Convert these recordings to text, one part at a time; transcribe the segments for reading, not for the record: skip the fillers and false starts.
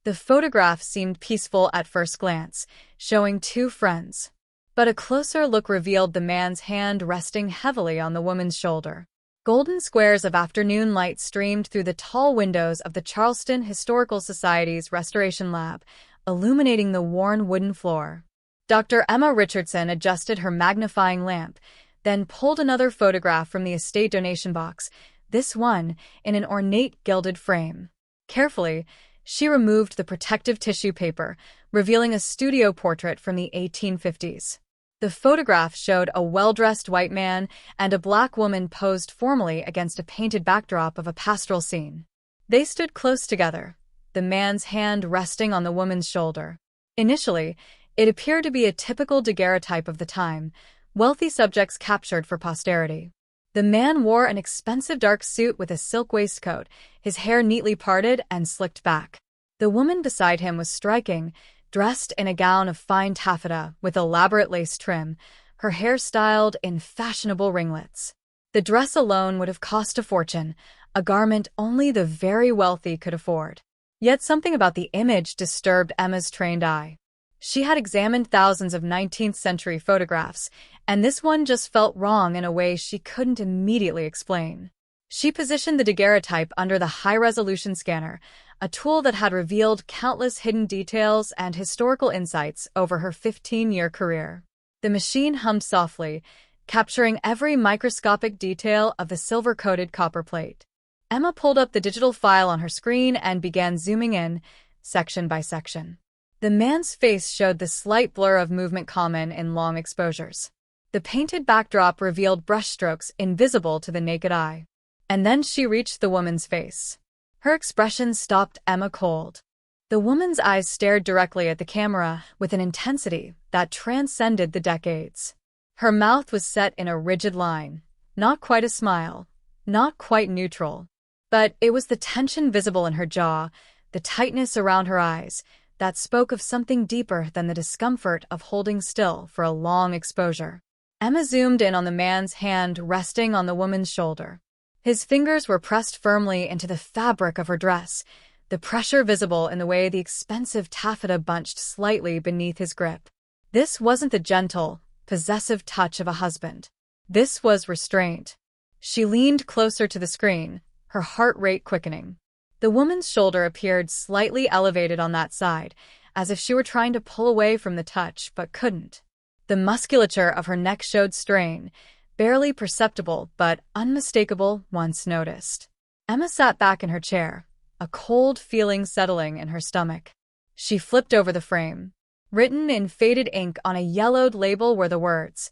The photograph seemed peaceful at first glance, showing two friends. But a closer look revealed the man's hand resting heavily on the woman's shoulder. Golden squares of afternoon light streamed through the tall windows of the Charleston Historical Society's Restoration Lab, illuminating the worn wooden floor. Dr. Emma Richardson adjusted her magnifying lamp, then pulled another photograph from the estate donation box, this one in an ornate gilded frame. Carefully, she removed the protective tissue paper, revealing a studio portrait from the 1850s. The photograph showed a well-dressed white man and a black woman posed formally against a painted backdrop of a pastoral scene. They stood close together, the man's hand resting on the woman's shoulder. Initially, it appeared to be a typical daguerreotype of the time, wealthy subjects captured for posterity. The man wore an expensive dark suit with a silk waistcoat, his hair neatly parted and slicked back. The woman beside him was striking, dressed in a gown of fine taffeta with elaborate lace trim, her hair styled in fashionable ringlets. The dress alone would have cost a fortune, a garment only the very wealthy could afford. Yet something about the image disturbed Emma's trained eye. She had examined thousands of 19th-century photographs, and this one just felt wrong in a way she couldn't immediately explain. She positioned the daguerreotype under the high-resolution scanner, a tool that had revealed countless hidden details and historical insights over her 15-year career. The machine hummed softly, capturing every microscopic detail of the silver-coated copper plate. Emma pulled up the digital file on her screen and began zooming in, section by section. The man's face showed the slight blur of movement common in long exposures. The painted backdrop revealed brushstrokes invisible to the naked eye. And then she reached the woman's face. Her expression stopped Emma cold. The woman's eyes stared directly at the camera with an intensity that transcended the decades. Her mouth was set in a rigid line, not quite a smile, not quite neutral. But it was the tension visible in her jaw, the tightness around her eyes, that spoke of something deeper than the discomfort of holding still for a long exposure. Emma zoomed in on the man's hand resting on the woman's shoulder. His fingers were pressed firmly into the fabric of her dress, the pressure visible in the way the expensive taffeta bunched slightly beneath his grip. This wasn't the gentle, possessive touch of a husband. This was restraint. She leaned closer to the screen, her heart rate quickening. The woman's shoulder appeared slightly elevated on that side, as if she were trying to pull away from the touch but couldn't. The musculature of her neck showed strain, barely perceptible but unmistakable once noticed. Emma sat back in her chair, a cold feeling settling in her stomach. She flipped over the frame. Written in faded ink on a yellowed label were the words,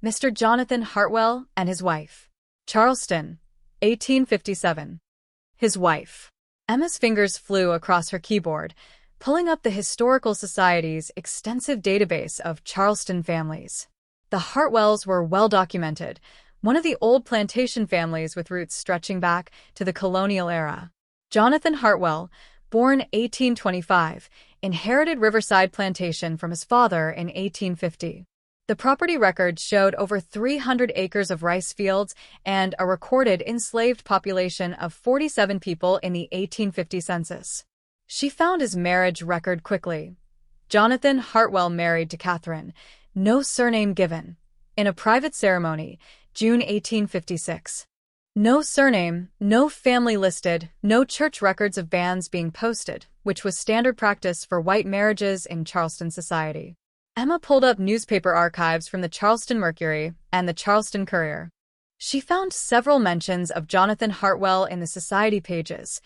Mr. Jonathan Hartwell and his wife. Charleston, 1857. His wife. Emma's fingers flew across her keyboard, pulling up the Historical Society's extensive database of Charleston families. The Hartwells were well documented, one of the old plantation families with roots stretching back to the colonial era. Jonathan Hartwell, born 1825, inherited Riverside Plantation from his father in 1850. The property records showed over 300 acres of rice fields and a recorded enslaved population of 47 people in the 1850 census. She found his marriage record quickly. Jonathan Hartwell married to Catherine, no surname given, in a private ceremony, June 1856. No surname, no family listed, no church records of banns being posted, which was standard practice for white marriages in Charleston society. Emma pulled up newspaper archives from the Charleston Mercury and the Charleston Courier. She found several mentions of Jonathan Hartwell in the society pages: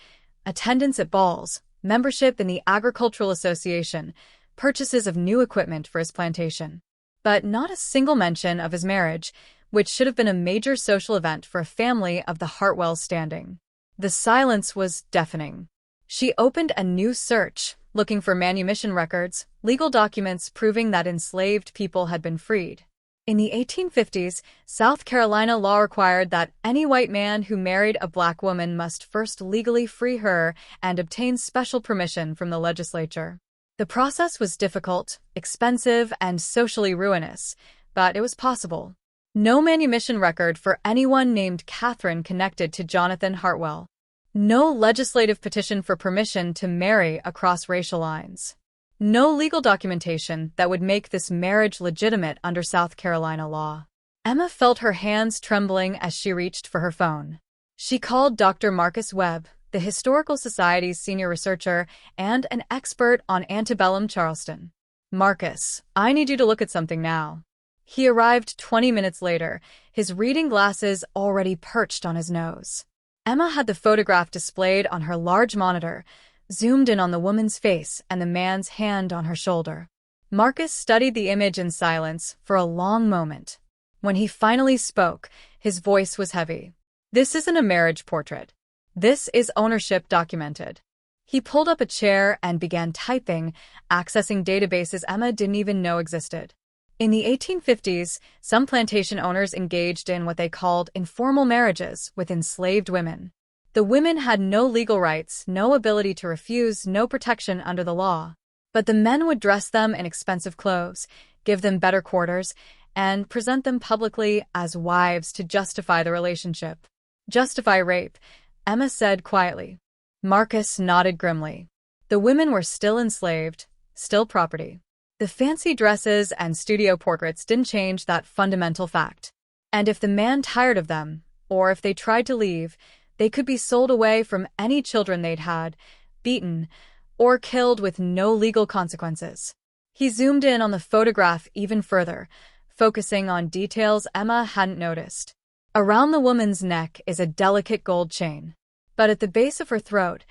attendance at balls, membership in the Agricultural Association, purchases of new equipment for his plantation. But not a single mention of his marriage, which should have been a major social event for a family of the Hartwells' standing. The silence was deafening. She opened a new search, looking for manumission records, legal documents proving that enslaved people had been freed. In the 1850s, South Carolina law required that any white man who married a black woman must first legally free her and obtain special permission from the legislature. The process was difficult, expensive, and socially ruinous, but it was possible. No manumission record for anyone named Catherine connected to Jonathan Hartwell. No legislative petition for permission to marry across racial lines. No legal documentation that would make this marriage legitimate under South Carolina law. Emma felt her hands trembling as she reached for her phone. She called Dr. Marcus Webb, the Historical Society's senior researcher and an expert on antebellum Charleston. "Marcus, I need you to look at something now." He arrived 20 minutes later, his reading glasses already perched on his nose. Emma had the photograph displayed on her large monitor, zoomed in on the woman's face and the man's hand on her shoulder. Marcus studied the image in silence for a long moment. When he finally spoke, his voice was heavy. "This isn't a marriage portrait. This is ownership documented." He pulled up a chair and began typing, accessing databases Emma didn't even know existed. In the 1850s, some plantation owners engaged in what they called informal marriages with enslaved women. The women had no legal rights, no ability to refuse, no protection under the law. But the men would dress them in expensive clothes, give them better quarters, and present them publicly as wives to justify the relationship. "Justify rape," Emma said quietly. Marcus nodded grimly. The women were still enslaved, still property. The fancy dresses and studio portraits didn't change that fundamental fact. And if the man tired of them, or if they tried to leave, they could be sold away from any children they'd had, beaten, or killed with no legal consequences. He zoomed in on the photograph even further, focusing on details Emma hadn't noticed. Around the woman's neck is a delicate gold chain. But at the base of her throat,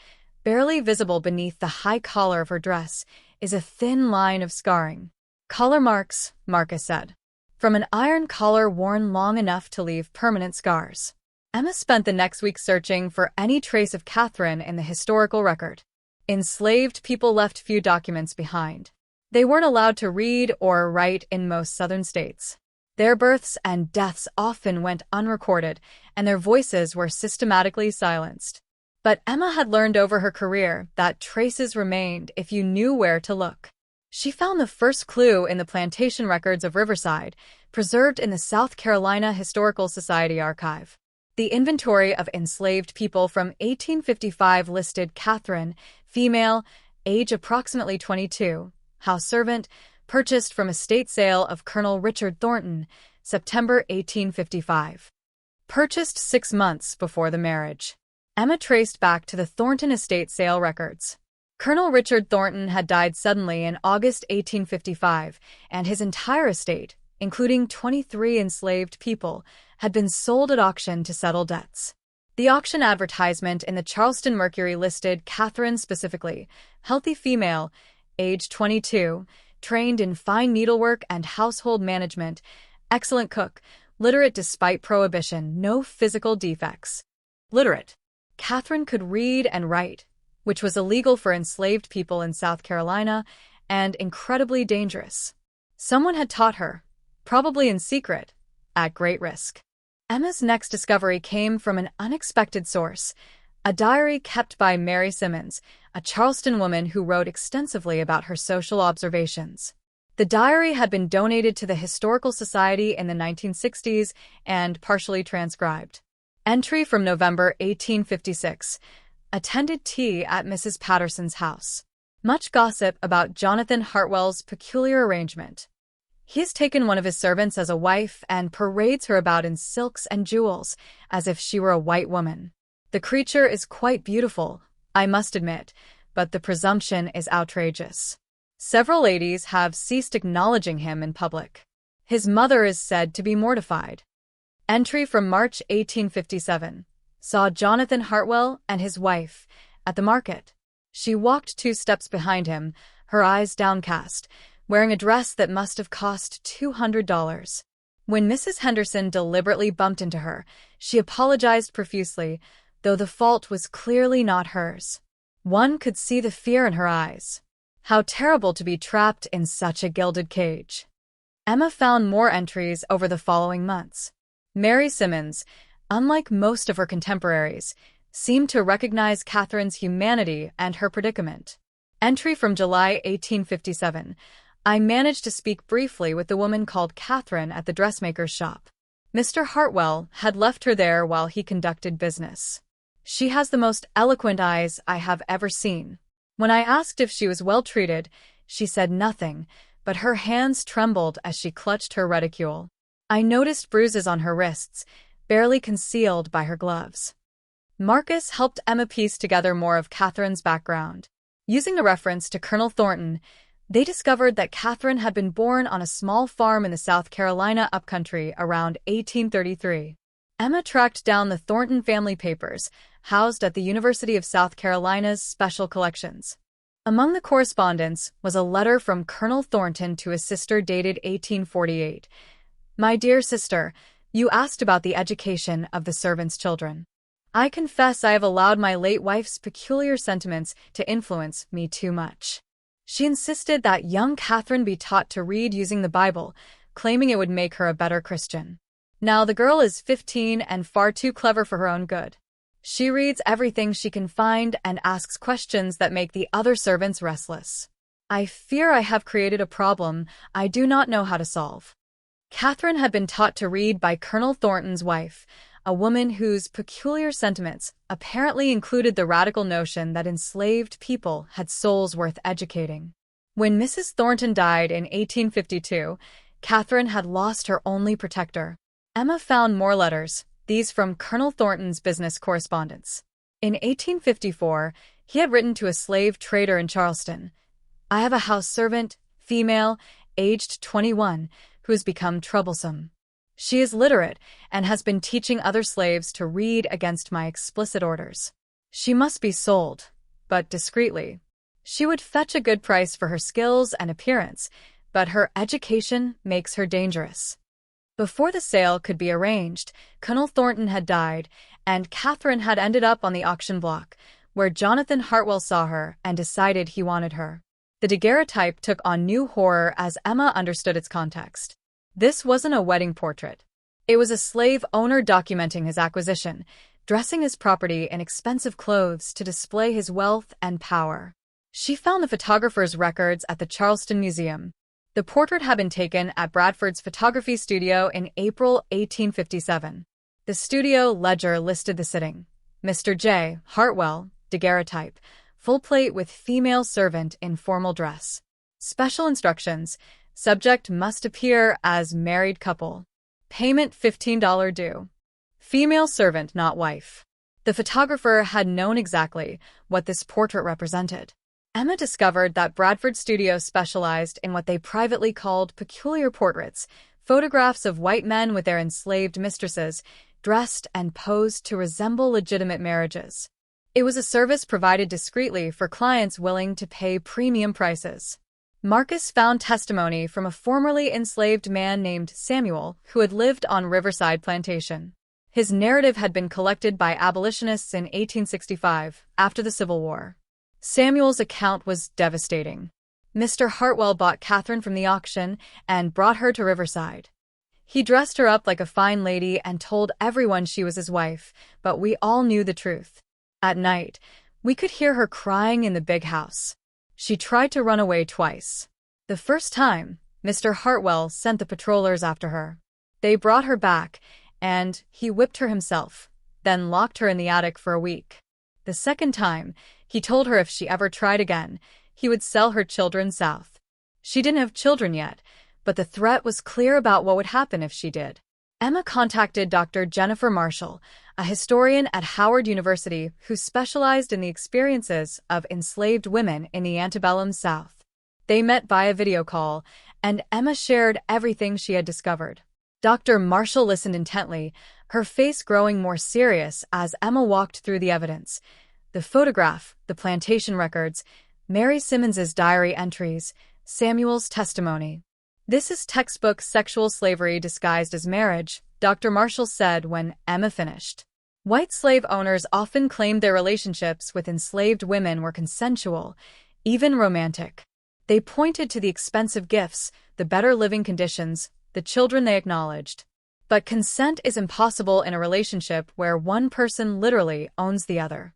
barely visible beneath the high collar of her dress, is a thin line of scarring. "Collar marks," Marcus said. "From an iron collar worn long enough to leave permanent scars." Emma spent the next week searching for any trace of Catherine in the historical record. Enslaved people left few documents behind. They weren't allowed to read or write in most southern states. Their births and deaths often went unrecorded, and their voices were systematically silenced. But Emma had learned over her career that traces remained if you knew where to look. She found the first clue in the plantation records of Riverside, preserved in the South Carolina Historical Society archive. The inventory of enslaved people from 1855 listed Catherine, female, age approximately 22, house servant, purchased from estate sale of Colonel Richard Thornton, September 1855. Purchased 6 months before the marriage. Emma traced back to the Thornton estate sale records. Colonel Richard Thornton had died suddenly in August 1855, and his entire estate, including 23 enslaved people, had been sold at auction to settle debts. The auction advertisement in the Charleston Mercury listed Catherine specifically, healthy female, age 22, trained in fine needlework and household management, excellent cook, literate despite prohibition, no physical defects. Literate. Catherine could read and write, which was illegal for enslaved people in South Carolina and incredibly dangerous. Someone had taught her, probably in secret, at great risk. Emma's next discovery came from an unexpected source, a diary kept by Mary Simmons, a Charleston woman who wrote extensively about her social observations. The diary had been donated to the Historical Society in the 1960s and partially transcribed. Entry from November 1856. Attended tea at Mrs. Patterson's house. Much gossip about Jonathan Hartwell's peculiar arrangement. He has taken one of his servants as a wife and parades her about in silks and jewels, as if she were a white woman. The creature is quite beautiful, I must admit, but the presumption is outrageous. Several ladies have ceased acknowledging him in public. His mother is said to be mortified. Entry from March 1857. Saw Jonathan Hartwell and his wife at the market. She walked 2 steps behind him, her eyes downcast, wearing a dress that must have cost $200. When Mrs. Henderson deliberately bumped into her, she apologized profusely, though the fault was clearly not hers. One could see the fear in her eyes. How terrible to be trapped in such a gilded cage. Emma found more entries over the following months. Mary Simmons, unlike most of her contemporaries, seemed to recognize Catherine's humanity and her predicament. Entry from July 1857. I managed to speak briefly with the woman called Catherine at the dressmaker's shop. Mr. Hartwell had left her there while he conducted business. She has the most eloquent eyes I have ever seen. When I asked if she was well treated, she said nothing, but her hands trembled as she clutched her reticule. I noticed bruises on her wrists, barely concealed by her gloves. Marcus helped Emma piece together more of Catherine's background. Using a reference to Colonel Thornton, they discovered that Catherine had been born on a small farm in the South Carolina upcountry around 1833. Emma tracked down the Thornton family papers, housed at the University of South Carolina's Special Collections. Among the correspondence was a letter from Colonel Thornton to his sister dated 1848. My dear sister, you asked about the education of the servants' children. I confess I have allowed my late wife's peculiar sentiments to influence me too much. She insisted that young Catherine be taught to read using the Bible, claiming it would make her a better Christian. Now the girl is 15 and far too clever for her own good. She reads everything she can find and asks questions that make the other servants restless. I fear I have created a problem I do not know how to solve. Catherine had been taught to read by Colonel Thornton's wife, a woman whose peculiar sentiments apparently included the radical notion that enslaved people had souls worth educating. When Mrs. Thornton died in 1852, Catherine had lost her only protector. Emma found more letters, these from Colonel Thornton's business correspondence. In 1854, he had written to a slave trader in Charleston, I have a house servant, female, aged 21, who has become troublesome. She is literate and has been teaching other slaves to read against my explicit orders. She must be sold, but discreetly. She would fetch a good price for her skills and appearance, but her education makes her dangerous. Before the sale could be arranged, Colonel Thornton had died, and Catherine had ended up on the auction block, where Jonathan Hartwell saw her and decided he wanted her. The daguerreotype took on new horror as Emma understood its context. This wasn't a wedding portrait. It was a slave owner documenting his acquisition, dressing his property in expensive clothes to display his wealth and power. She found the photographer's records at the Charleston Museum. The portrait had been taken at Bradford's photography studio in April 1857. The studio ledger listed the sitting. Mr. J. Hartwell, daguerreotype, full plate with female servant in formal dress. Special instructions. Subject must appear as married couple. Payment $15 due. Female servant, not wife. The photographer had known exactly what this portrait represented. Emma discovered that Bradford Studio specialized in what they privately called peculiar portraits, photographs of white men with their enslaved mistresses, dressed and posed to resemble legitimate marriages. It was a service provided discreetly for clients willing to pay premium prices. Marcus found testimony from a formerly enslaved man named Samuel who had lived on Riverside Plantation. His narrative had been collected by abolitionists in 1865, after the Civil War. Samuel's account was devastating. Mr. Hartwell bought Catherine from the auction and brought her to Riverside. He dressed her up like a fine lady and told everyone she was his wife, but we all knew the truth. At night, we could hear her crying in the big house. She tried to run away twice. The first time, Mr. Hartwell sent the patrollers after her. They brought her back, and he whipped her himself, then locked her in the attic for a week. The second time, he told her if she ever tried again, he would sell her children south. She didn't have children yet, but the threat was clear about what would happen if she did. Emma contacted Dr. Jennifer Marshall, a historian at Howard University who specialized in the experiences of enslaved women in the antebellum South. They met via video call, and Emma shared everything she had discovered. Dr. Marshall listened intently, her face growing more serious as Emma walked through the evidence. The photograph, the plantation records, Mary Simmons's diary entries, Samuel's testimony. This is textbook sexual slavery disguised as marriage, Dr. Marshall said when Emma finished. White slave owners often claimed their relationships with enslaved women were consensual, even romantic. They pointed to the expensive gifts, the better living conditions, the children they acknowledged. But consent is impossible in a relationship where one person literally owns the other.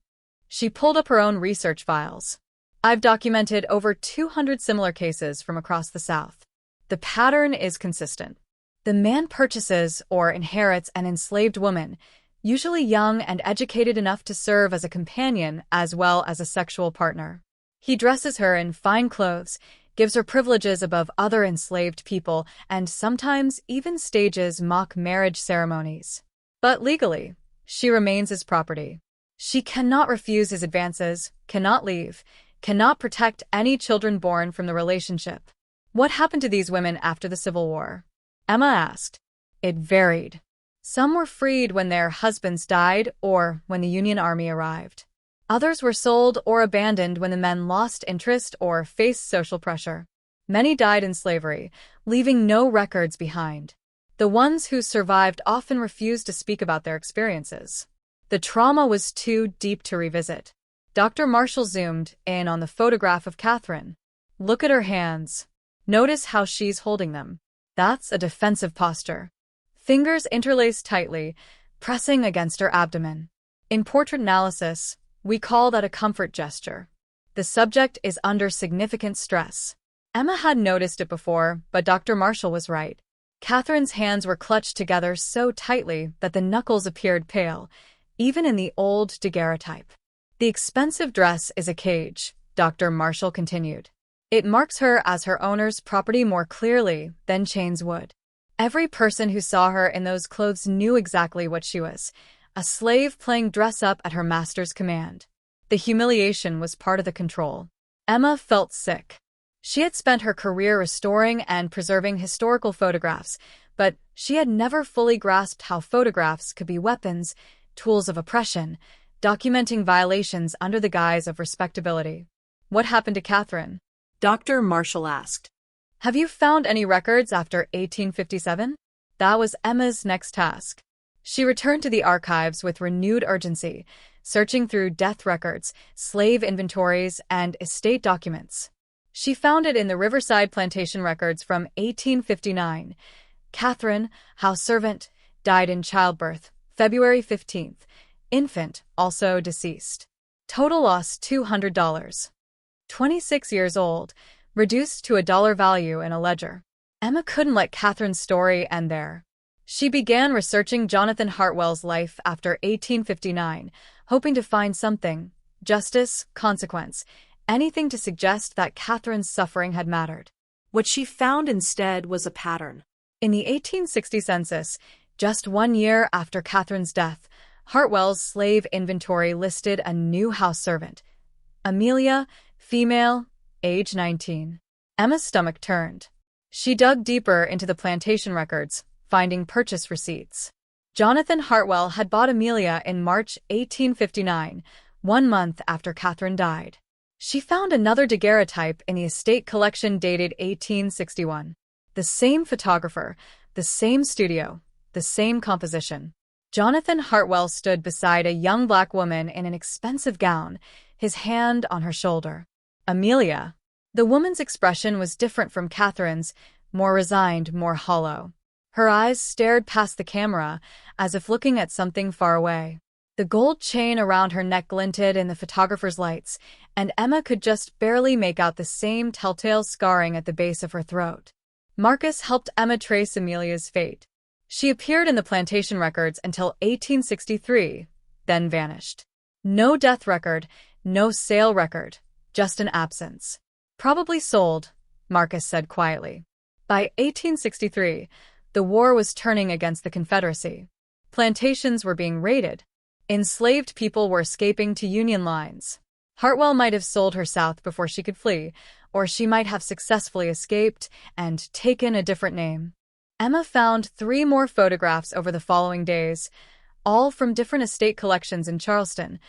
She pulled up her own research files. I've documented over 200 similar cases from across the South. The pattern is consistent. The man purchases or inherits an enslaved woman, usually young and educated enough to serve as a companion as well as a sexual partner. He dresses her in fine clothes, gives her privileges above other enslaved people, and sometimes even stages mock marriage ceremonies. But legally, she remains his property. She cannot refuse his advances, cannot leave, cannot protect any children born from the relationship. What happened to these women after the Civil War? Emma asked. It varied. Some were freed when their husbands died or when the Union Army arrived. Others were sold or abandoned when the men lost interest or faced social pressure. Many died in slavery, leaving no records behind. The ones who survived often refused to speak about their experiences. The trauma was too deep to revisit. Dr. Marshall zoomed in on the photograph of Catherine. Look at her hands. Notice how she's holding them. That's a defensive posture. Fingers interlaced tightly, pressing against her abdomen. In portrait analysis, we call that a comfort gesture. The subject is under significant stress. Emma had noticed it before, but Dr. Marshall was right. Catherine's hands were clutched together so tightly that the knuckles appeared pale, even in the old daguerreotype. The expensive dress is a cage, Dr. Marshall continued. It marks her as her owner's property more clearly than chains would. Every person who saw her in those clothes knew exactly what she was, a slave playing dress-up at her master's command. The humiliation was part of the control. Emma felt sick. She had spent her career restoring and preserving historical photographs, but she had never fully grasped how photographs could be weapons, tools of oppression, documenting violations under the guise of respectability. What happened to Catherine? Dr. Marshall asked. Have you found any records after 1857? That was Emma's next task. She returned to the archives with renewed urgency, searching through death records, slave inventories, and estate documents. She found it in the Riverside Plantation records from 1859. Catherine, house servant, died in childbirth, February 15th. Infant, also deceased. Total loss $200. 26 years old, reduced to a dollar value in a ledger. Emma couldn't let Catherine's story end there. She began researching Jonathan Hartwell's life after 1859, hoping to find something, justice, consequence, anything to suggest that Catherine's suffering had mattered. What she found instead was a pattern. In the 1860 census, just 1 year after Catherine's death, Hartwell's slave inventory listed a new house servant, Amelia, female, age 19. Emma's stomach turned. She dug deeper into the plantation records, finding purchase receipts. Jonathan Hartwell had bought Amelia in March 1859, 1 month after Catherine died. She found another daguerreotype in the estate collection dated 1861. The same photographer, the same studio, the same composition. Jonathan Hartwell stood beside a young black woman in an expensive gown, his hand on her shoulder. Amelia. The woman's expression was different from Catherine's, more resigned, more hollow. Her eyes stared past the camera, as if looking at something far away. The gold chain around her neck glinted in the photographer's lights, and Emma could just barely make out the same telltale scarring at the base of her throat. Marcus helped Emma trace Amelia's fate. She appeared in the plantation records until 1863, then vanished. No death record, no sale record, just an absence. Probably sold, Marcus said quietly. By 1863, the war was turning against the Confederacy. Plantations were being raided. Enslaved people were escaping to Union lines. Hartwell might have sold her south before she could flee, or she might have successfully escaped and taken a different name. Emma found 3 more photographs over the following days, all from different estate collections in Charleston,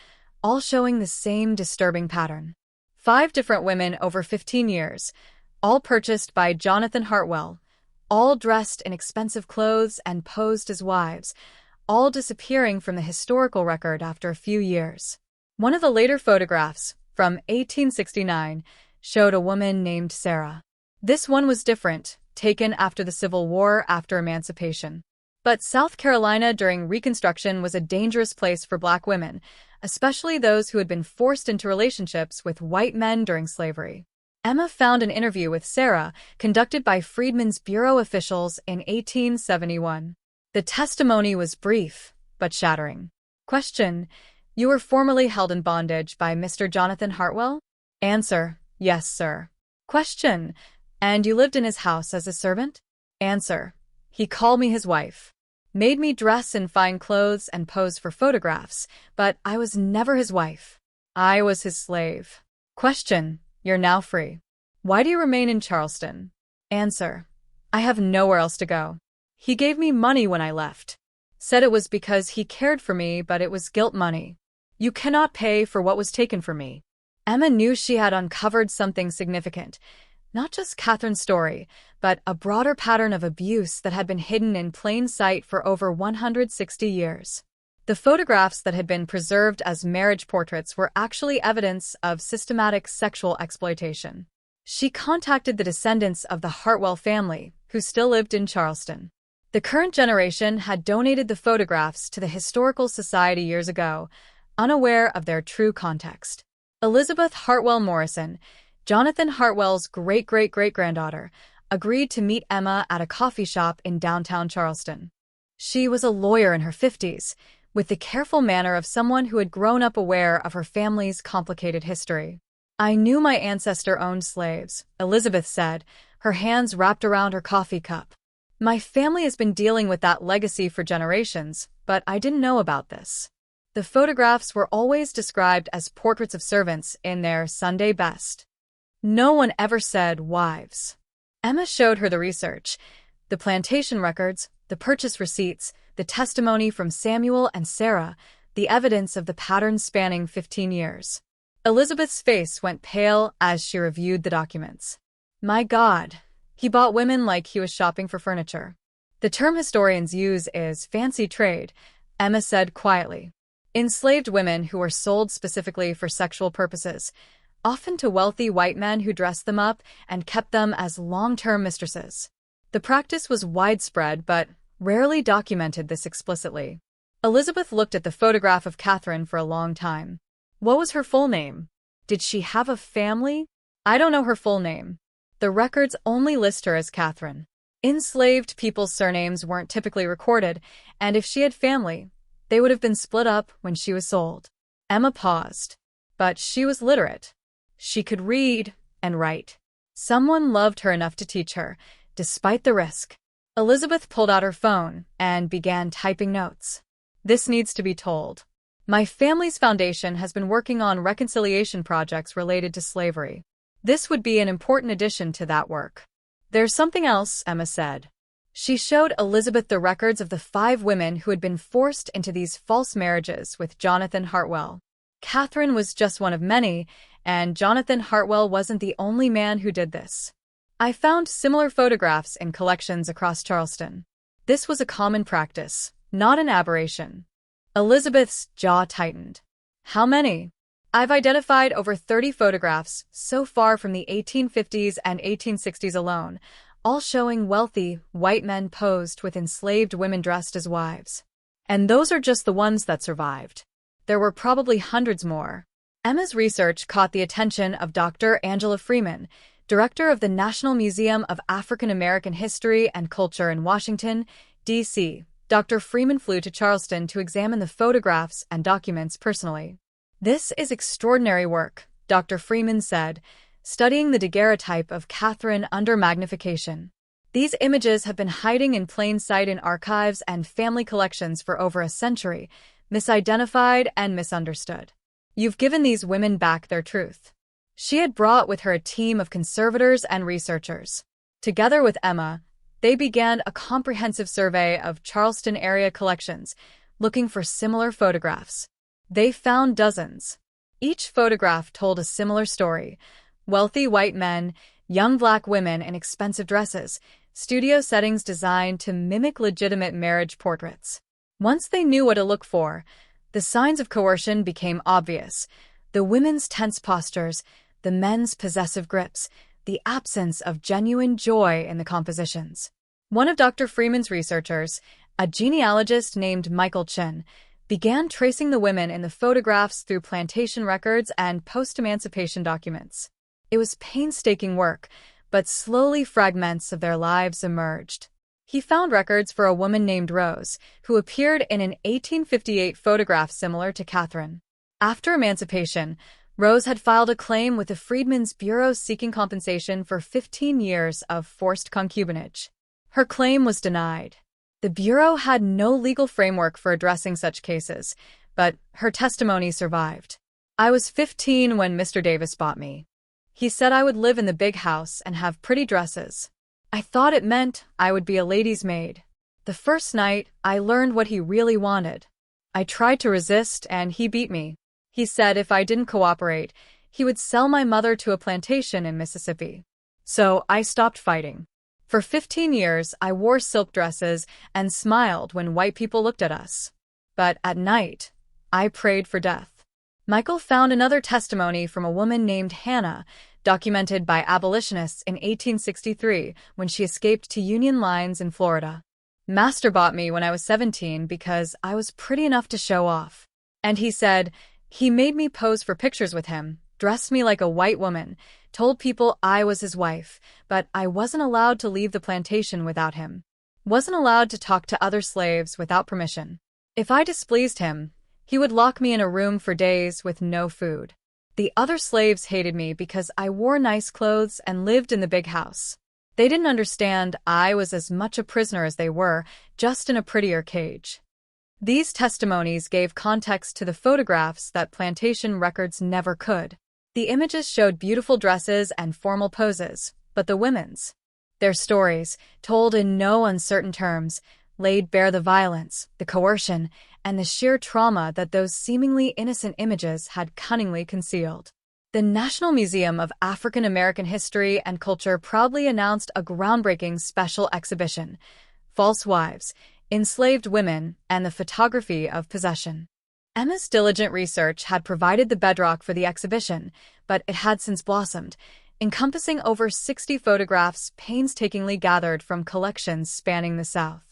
all showing the same disturbing pattern. 5 different women over 15 years, all purchased by Jonathan Hartwell, all dressed in expensive clothes and posed as wives, all disappearing from the historical record after a few years. One of the later photographs, from 1869, showed a woman named Sarah. This one was different, taken after the Civil War after emancipation. But South Carolina during Reconstruction was a dangerous place for Black women, especially those who had been forced into relationships with white men during slavery. Emma found an interview with Sarah conducted by Freedmen's Bureau officials in 1871. The testimony was brief, but shattering. Question: You were formerly held in bondage by Mr. Jonathan Hartwell? Answer: Yes, sir. Question: And you lived in his house as a servant? Answer: He called me his wife. Made me dress in fine clothes and pose for photographs, but I was never his wife. I was his slave. Question: You're now free. Why do you remain in Charleston? Answer: I have nowhere else to go. He gave me money when I left. Said it was because he cared for me, but it was guilt money. You cannot pay for what was taken from me. Emma knew she had uncovered something significant. Not just Catherine's story, but a broader pattern of abuse that had been hidden in plain sight for over 160 years. The photographs that had been preserved as marriage portraits were actually evidence of systematic sexual exploitation. She contacted the descendants of the Hartwell family, who still lived in Charleston. The current generation had donated the photographs to the Historical Society years ago, unaware of their true context. Elizabeth Hartwell Morrison, Jonathan Hartwell's great-great-great-granddaughter, agreed to meet Emma at a coffee shop in downtown Charleston. She was a lawyer in her 50s, with the careful manner of someone who had grown up aware of her family's complicated history. I knew my ancestor owned slaves, Elizabeth said, her hands wrapped around her coffee cup. My family has been dealing with that legacy for generations, but I didn't know about this. The photographs were always described as portraits of servants in their Sunday best. No one ever said wives. Emma showed her the research, the plantation records, the purchase receipts, the testimony from Samuel and Sarah, the evidence of the pattern spanning 15 years. Elizabeth's face went pale as she reviewed the documents. My God, he bought women like he was shopping for furniture. The term historians use is fancy trade, Emma said quietly. Enslaved women who were sold specifically for sexual purposes, often to wealthy white men who dressed them up and kept them as long-term mistresses. The practice was widespread, but rarely documented this explicitly. Elizabeth looked at the photograph of Catherine for a long time. What was her full name? Did she have a family? I don't know her full name. The records only list her as Catherine. Enslaved people's surnames weren't typically recorded, and if she had family, they would have been split up when she was sold. Emma paused. But she was literate. She could read and write. Someone loved her enough to teach her, despite the risk. Elizabeth pulled out her phone and began typing notes. This needs to be told. My family's foundation has been working on reconciliation projects related to slavery. This would be an important addition to that work. There's something else, Emma said. She showed Elizabeth the records of the 5 women who had been forced into these false marriages with Jonathan Hartwell. Catherine was just one of many, and Jonathan Hartwell wasn't the only man who did this. I found similar photographs in collections across Charleston. This was a common practice, not an aberration. Elizabeth's jaw tightened. How many? I've identified over 30 photographs so far from the 1850s and 1860s alone, all showing wealthy, white men posed with enslaved women dressed as wives. And those are just the ones that survived. There were probably hundreds more. Emma's research caught the attention of Dr. Angela Freeman, director of the National Museum of African American History and Culture in Washington, D.C. Dr. Freeman flew to Charleston to examine the photographs and documents personally. This is extraordinary work, Dr. Freeman said, studying the daguerreotype of Catherine under magnification. These images have been hiding in plain sight in archives and family collections for over a century, misidentified and misunderstood. You've given these women back their truth. She had brought with her a team of conservators and researchers. Together with Emma, they began a comprehensive survey of Charleston area collections, looking for similar photographs. They found dozens. Each photograph told a similar story: wealthy white men, young black women in expensive dresses, studio settings designed to mimic legitimate marriage portraits. Once they knew what to look for, the signs of coercion became obvious: the women's tense postures, the men's possessive grips, the absence of genuine joy in the compositions. One of Dr. Freeman's researchers, a genealogist named Michael Chin, began tracing the women in the photographs through plantation records and post-emancipation documents. It was painstaking work, but slowly fragments of their lives emerged. He found records for a woman named Rose, who appeared in an 1858 photograph similar to Catherine. After emancipation, Rose had filed a claim with the Freedmen's Bureau seeking compensation for 15 years of forced concubinage. Her claim was denied. The Bureau had no legal framework for addressing such cases, but her testimony survived. "I was 15 when Mr. Davis bought me. He said I would live in the big house and have pretty dresses. I thought it meant I would be a lady's maid. The first night, I learned what he really wanted. I tried to resist and he beat me. He said if I didn't cooperate, he would sell my mother to a plantation in Mississippi. So I stopped fighting. For 15 years, I wore silk dresses and smiled when white people looked at us. But at night, I prayed for death." Michael found another testimony from a woman named Hannah, documented by abolitionists in 1863 when she escaped to Union lines in Florida. "Master bought me when I was 17 because I was pretty enough to show off. And he said, he made me pose for pictures with him, dressed me like a white woman, told people I was his wife, but I wasn't allowed to leave the plantation without him. Wasn't allowed to talk to other slaves without permission. If I displeased him, he would lock me in a room for days with no food. The other slaves hated me because I wore nice clothes and lived in the big house. They didn't understand I was as much a prisoner as they were, just in a prettier cage." These testimonies gave context to the photographs that plantation records never could. The images showed beautiful dresses and formal poses, but the women's, their stories, told in no uncertain terms, laid bare the violence, the coercion, and the sheer trauma that those seemingly innocent images had cunningly concealed. The National Museum of African American History and Culture proudly announced a groundbreaking special exhibition, False Wives, Enslaved Women, and the Photography of Possession. Emma's diligent research had provided the bedrock for the exhibition, but it had since blossomed, encompassing over 60 photographs painstakingly gathered from collections spanning the South.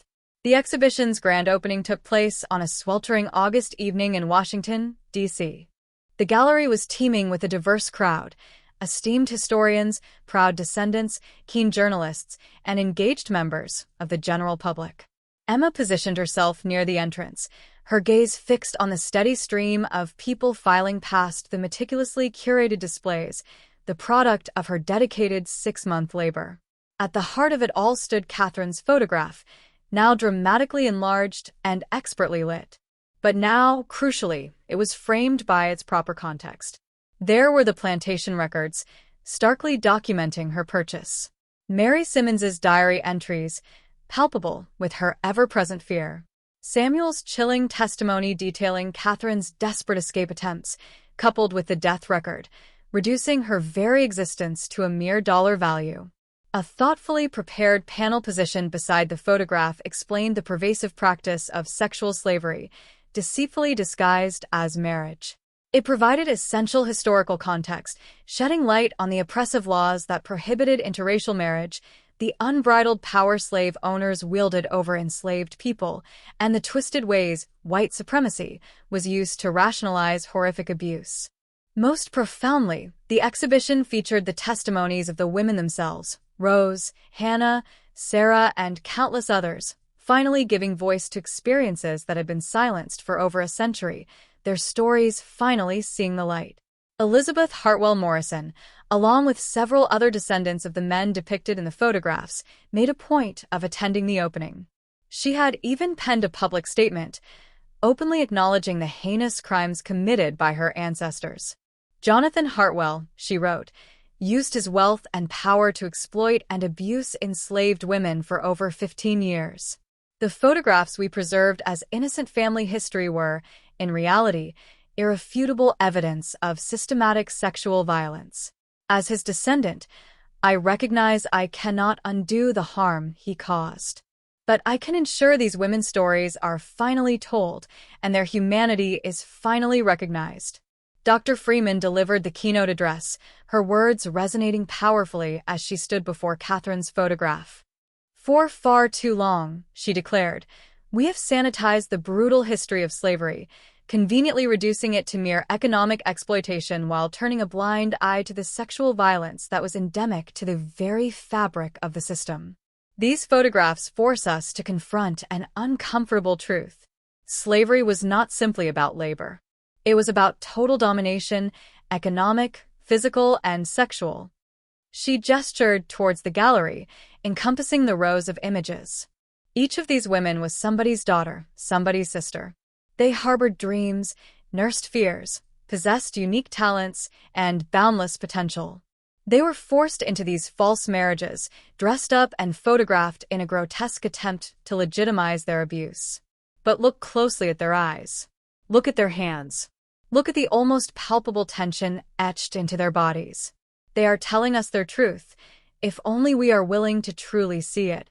The exhibition's grand opening took place on a sweltering August evening in Washington, D.C. The gallery was teeming with a diverse crowd, esteemed historians, proud descendants, keen journalists, and engaged members of the general public. Emma positioned herself near the entrance, her gaze fixed on the steady stream of people filing past the meticulously curated displays, the product of her dedicated 6-month labor. At the heart of it all stood Catherine's photograph, now dramatically enlarged and expertly lit. But now, crucially, it was framed by its proper context. There were the plantation records, starkly documenting her purchase. Mary Simmons's diary entries, palpable with her ever-present fear. Samuel's chilling testimony detailing Catherine's desperate escape attempts, coupled with the death record, reducing her very existence to a mere dollar value. A thoughtfully prepared panel positioned beside the photograph explained the pervasive practice of sexual slavery, deceitfully disguised as marriage. It provided essential historical context, shedding light on the oppressive laws that prohibited interracial marriage, the unbridled power slave owners wielded over enslaved people, and the twisted ways white supremacy was used to rationalize horrific abuse. Most profoundly, the exhibition featured the testimonies of the women themselves, Rose, Hannah, Sarah, and countless others, finally giving voice to experiences that had been silenced for over a century, their stories finally seeing the light. Elizabeth Hartwell Morrison, along with several other descendants of the men depicted in the photographs, made a point of attending the opening. She had even penned a public statement, openly acknowledging the heinous crimes committed by her ancestors. Jonathan Hartwell, she wrote, used his wealth and power to exploit and abuse enslaved women for over 15 years. The photographs we preserved as innocent family history were, in reality, irrefutable evidence of systematic sexual violence. As his descendant, I recognize I cannot undo the harm he caused. But I can ensure these women's stories are finally told and their humanity is finally recognized. Dr. Freeman delivered the keynote address, her words resonating powerfully as she stood before Catherine's photograph. For far too long, she declared, we have sanitized the brutal history of slavery, conveniently reducing it to mere economic exploitation while turning a blind eye to the sexual violence that was endemic to the very fabric of the system. These photographs force us to confront an uncomfortable truth. Slavery was not simply about labor. It was about total domination, economic, physical, and sexual. She gestured towards the gallery, encompassing the rows of images. Each of these women was somebody's daughter, somebody's sister. They harbored dreams, nursed fears, possessed unique talents, and boundless potential. They were forced into these false marriages, dressed up and photographed in a grotesque attempt to legitimize their abuse. But look closely at their eyes. Look at their hands. Look at the almost palpable tension etched into their bodies. They are telling us their truth, if only we are willing to truly see it.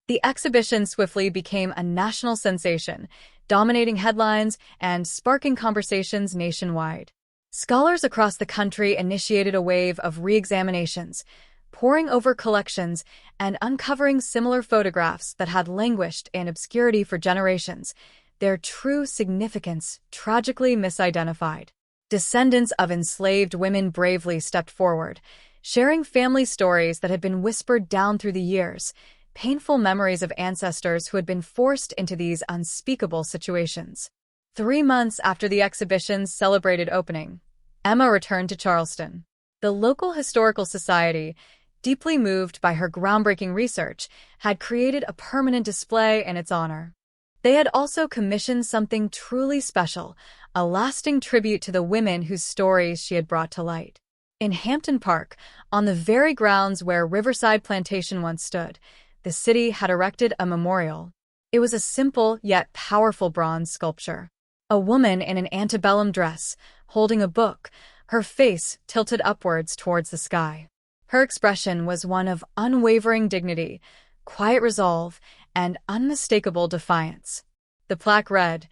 The exhibition swiftly became a national sensation, dominating headlines and sparking conversations nationwide. Scholars across the country initiated a wave of re-examinations, poring over collections and uncovering similar photographs that had languished in obscurity for generations, their true significance tragically misidentified. Descendants of enslaved women bravely stepped forward, sharing family stories that had been whispered down through the years, painful memories of ancestors who had been forced into these unspeakable situations. 3 months after the exhibition's celebrated opening, Emma returned to Charleston. The local historical society, deeply moved by her groundbreaking research, had created a permanent display in its honor. They had also commissioned something truly special, a lasting tribute to the women whose stories she had brought to light. In Hampton Park, on the very grounds where Riverside Plantation once stood, the city had erected a memorial. It was a simple yet powerful bronze sculpture. A woman in an antebellum dress, holding a book, her face tilted upwards towards the sky. Her expression was one of unwavering dignity, quiet resolve, and unmistakable defiance. The plaque read,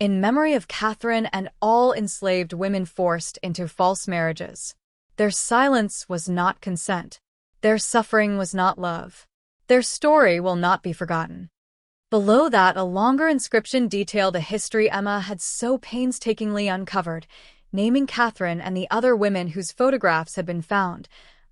"In memory of Catherine and all enslaved women forced into false marriages. Their silence was not consent. Their suffering was not love. Their story will not be forgotten." Below that, a longer inscription detailed a history Emma had so painstakingly uncovered, naming Catherine and the other women whose photographs had been found,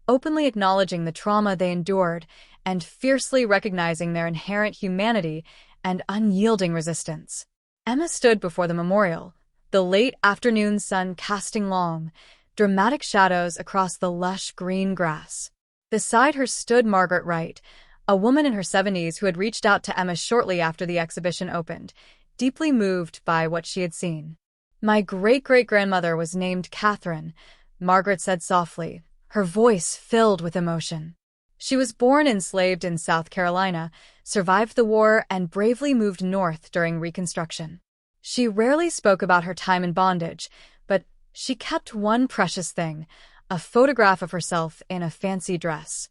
openly acknowledging the trauma they endured and fiercely recognizing their inherent humanity and unyielding resistance. Emma stood before the memorial, the late afternoon sun casting long, dramatic shadows across the lush green grass. Beside her stood Margaret Wright, a woman in her 70s who had reached out to Emma shortly after the exhibition opened, deeply moved by what she had seen. "My great-great-grandmother was named Catherine," Margaret said softly, her voice filled with emotion. "She was born enslaved in South Carolina, survived the war, and bravely moved north during Reconstruction. She rarely spoke about her time in bondage, but she kept one precious thing, a photograph of herself in a fancy dress.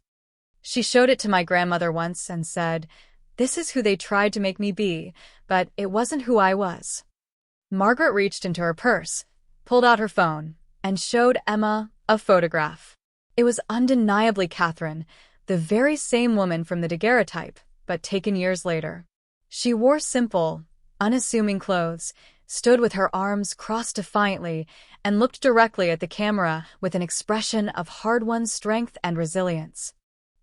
She showed it to my grandmother once and said, 'This is who they tried to make me be, but it wasn't who I was.'" Margaret reached into her purse, pulled out her phone, and showed Emma a photograph. It was undeniably Catherine, the very same woman from the daguerreotype, but taken years later. She wore simple, unassuming clothes, stood with her arms crossed defiantly, and looked directly at the camera with an expression of hard-won strength and resilience.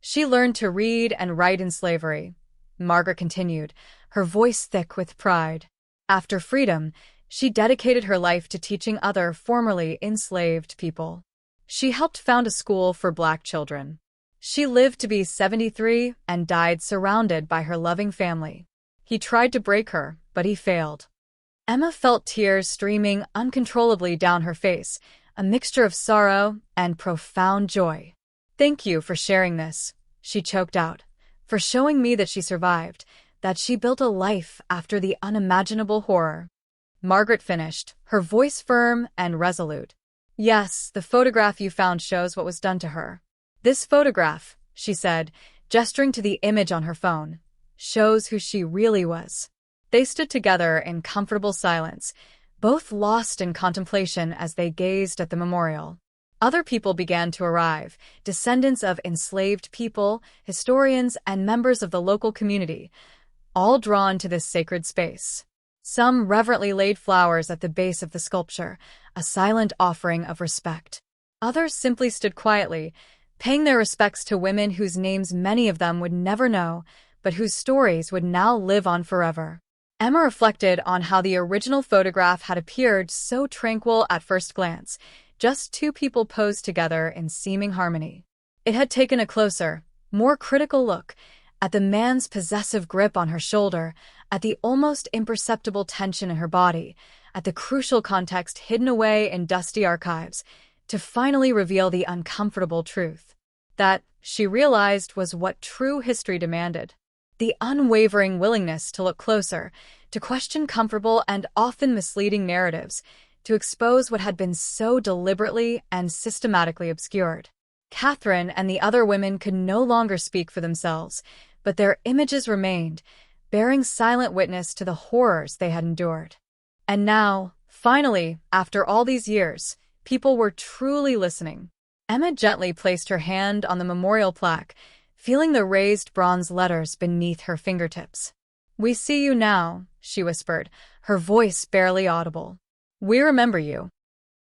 "She learned to read and write in slavery," Margaret continued, her voice thick with pride. "After freedom, she dedicated her life to teaching other formerly enslaved people. She helped found a school for Black children. She lived to be 73 and died surrounded by her loving family. He tried to break her, but he failed." Emma felt tears streaming uncontrollably down her face, a mixture of sorrow and profound joy. "Thank you for sharing this," she choked out, "for showing me that she survived, that she built a life after the unimaginable horror." Margaret finished, her voice firm and resolute. "Yes, the photograph you found shows what was done to her. This photograph," she said, gesturing to the image on her phone, "shows who she really was." They stood together in comfortable silence, both lost in contemplation as they gazed at the memorial. Other people began to arrive, descendants of enslaved people, historians, and members of the local community, all drawn to this sacred space. Some reverently laid flowers at the base of the sculpture, a silent offering of respect. Others simply stood quietly, paying their respects to women whose names many of them would never know, but whose stories would now live on forever. Emma reflected on how the original photograph had appeared so tranquil at first glance, just two people posed together in seeming harmony. It had taken a closer, more critical look at the man's possessive grip on her shoulder, at the almost imperceptible tension in her body, at the crucial context hidden away in dusty archives, to finally reveal the uncomfortable truth. That, she realized, was what true history demanded. The unwavering willingness to look closer, to question comfortable and often misleading narratives, to expose what had been so deliberately and systematically obscured. Catherine and the other women could no longer speak for themselves, but their images remained, bearing silent witness to the horrors they had endured. And now, finally, after all these years, people were truly listening. Emma gently placed her hand on the memorial plaque, feeling the raised bronze letters beneath her fingertips. "We see you now," she whispered, her voice barely audible. "We remember you."